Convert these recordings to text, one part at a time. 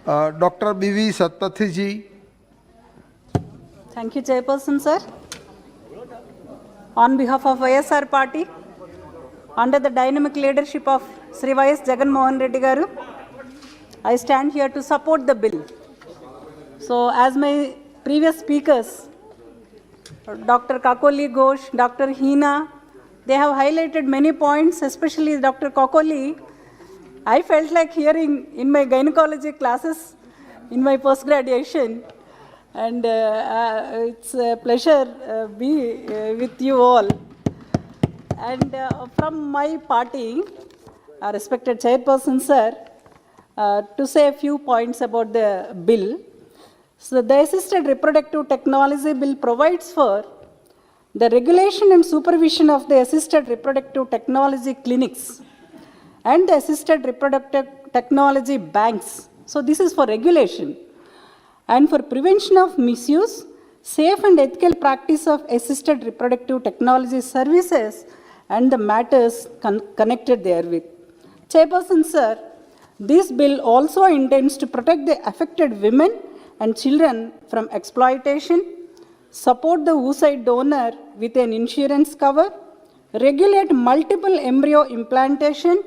Dr. B.V. Satpathy ji. Thank you, Chairperson, sir. On behalf of YSR Party, under the dynamic leadership of Sri Y.S. Jagan Mohan Reddy Garu, I stand here to support the bill. So, as my previous speakers, Dr. Kakoli Ghosh, Dr. Hina, they have highlighted many points, especially Dr. Kakoli. I felt like hearing in my gynecology classes in my post-graduation, and it's a pleasure be with you all. And from my party, respected Chairperson sir, to say a few points about the bill. So the Assisted Reproductive Technology Bill provides for the regulation and supervision of the assisted reproductive technology clinics and the assisted reproductive technology banks. So this is for regulation and for prevention of misuse, safe and ethical practice of assisted reproductive technology services and the matters connected therewith. Chairperson sir, this bill also intends to protect the affected women and children from exploitation, support the oocyte donor with an insurance cover, regulate multiple embryo implantation,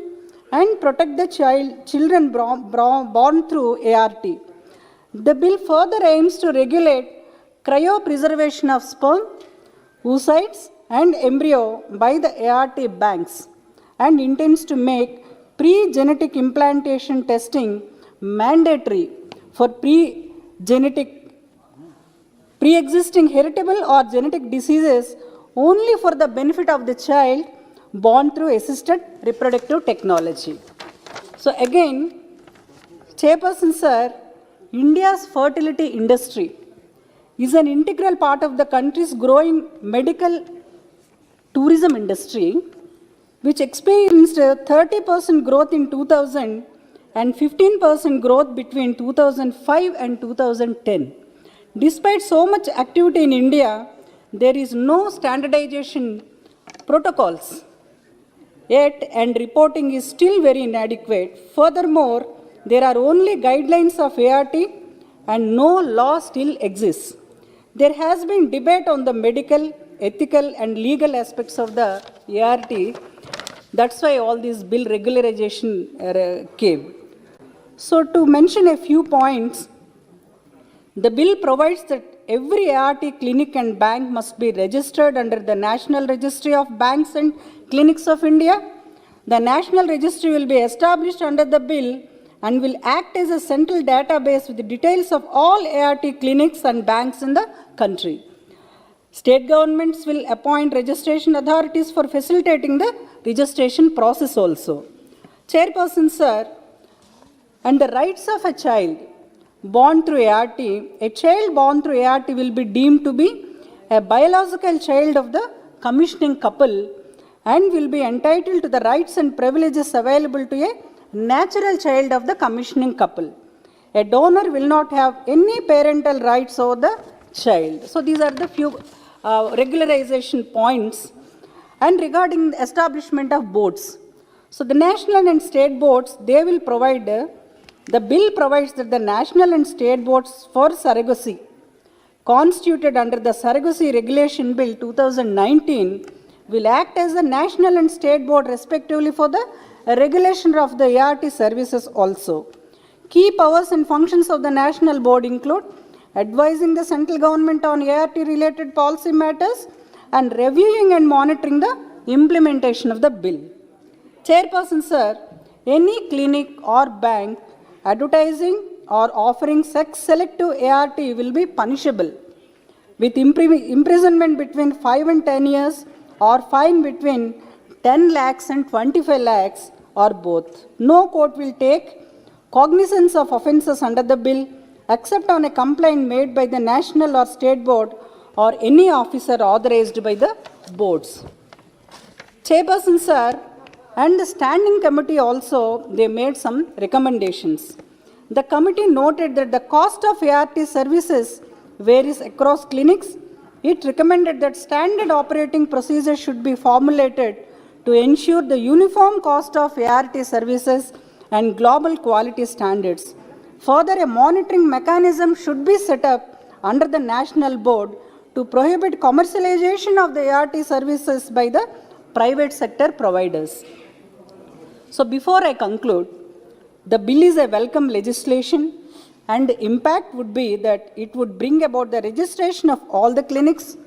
and protect the children born through ART. The bill further aims to regulate cryopreservation of sperm, oocytes, and embryo by the ART banks and intends to make pre-genetic implantation testing mandatory for pre-existing heritable or genetic diseases only for the benefit of the child born through assisted reproductive technology. So again, Chairperson sir, India's fertility industry is an integral part of the country's growing medical tourism industry, which experienced a 30% growth in 2000 and 15% growth between 2005 and 2010. Despite so much activity in India, there is no standardization protocols yet, and reporting is still very inadequate. Furthermore, there are only guidelines of ART and no law still exists. There has been debate on the medical, ethical, and legal aspects of the ART. That's why all this bill regularization came. So to mention a few points, the bill provides that every ART clinic and bank must be registered under the National Registry of Banks and Clinics of India. The National Registry will be established under the bill and will act as a central database with the details of all ART clinics and banks in the country. State governments will appoint registration authorities for facilitating the registration process also. Chairperson sir, and the rights of a child born through ART, a child born through ART will be deemed to be a biological child of the commissioning couple and will be entitled to the rights and privileges available to a natural child of the commissioning couple. A donor will not have any parental rights over the child. So these are the few regularization points. And regarding the establishment of boards. So the national and state boards, they will provide, the bill provides that the national and state boards for surrogacy, constituted under the Surrogacy Regulation Bill 2019, will act as a national and state board respectively for the regulation of the ART services also. Key powers and functions of the national board include advising the central government on ART related policy matters and reviewing and monitoring the implementation of the bill. Chairperson sir, any clinic or bank advertising or offering sex selective ART will be punishable with imprisonment between 5 and 10 years or fine between 10 lakhs and 25 lakhs or both. No court will take cognizance of offences under the bill except on a complaint made by the national or state board or any officer authorized by the boards. Chairperson sir, and the standing committee also, they made some recommendations. The committee noted that the cost of ART services varies across clinics. It recommended that standard operating procedures should be formulated to ensure the uniform cost of ART services and global quality standards. Further, a monitoring mechanism should be set up under the national board to prohibit commercialization of the ART services by the private sector providers. So before I conclude, the bill is a welcome legislation, and the impact would be that it would bring about the registration of all the clinics,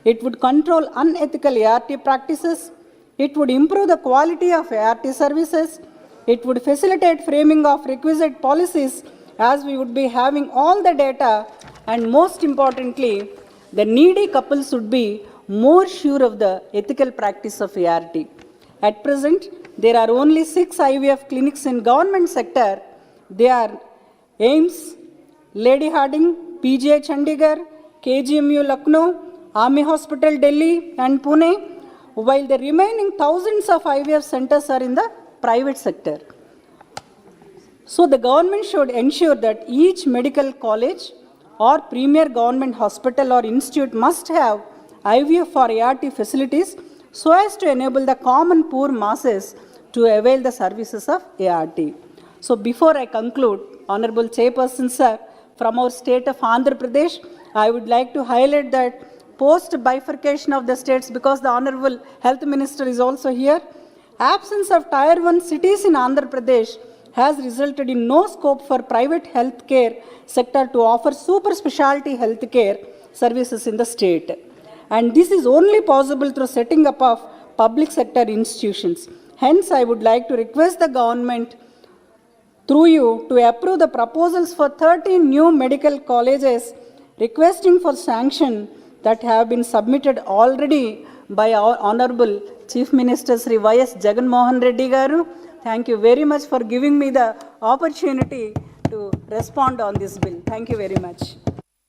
it would control unethical ART practices, it would improve the quality of ART services, it would facilitate framing of requisite policies as we would be having all the data, and most importantly, the needy couples would be more sure of the ethical practice of ART. At present, there are only 6 IVF clinics in government sector. They are AIMS, Lady Harding, PGI Chandigarh, KGMU Lucknow, Army Hospital Delhi and Pune, while the remaining thousands of IVF centers are in the private sector. So the government should ensure that each medical college or premier government hospital or institute must have IVF or ART facilities so as to enable the common poor masses to avail the services of ART. So before I conclude, Honorable Chairperson Sir, from our state of Andhra Pradesh, I would like to highlight that post-bifurcation of the states, because the Honorable Health Minister is also here, absence of Tier 1 cities in Andhra Pradesh has resulted in no scope for private healthcare sector to offer super specialty healthcare services in the state. And this is only possible through setting up of public sector institutions. Hence, I would like to request the government through you to approve the proposals for 13 new medical colleges requesting for sanction that have been submitted already by our Honorable Chief Minister Sri Y.S. Jagan Mohan Reddy Garu. Thank you very much for giving me the opportunity to respond on this bill. Thank you very much.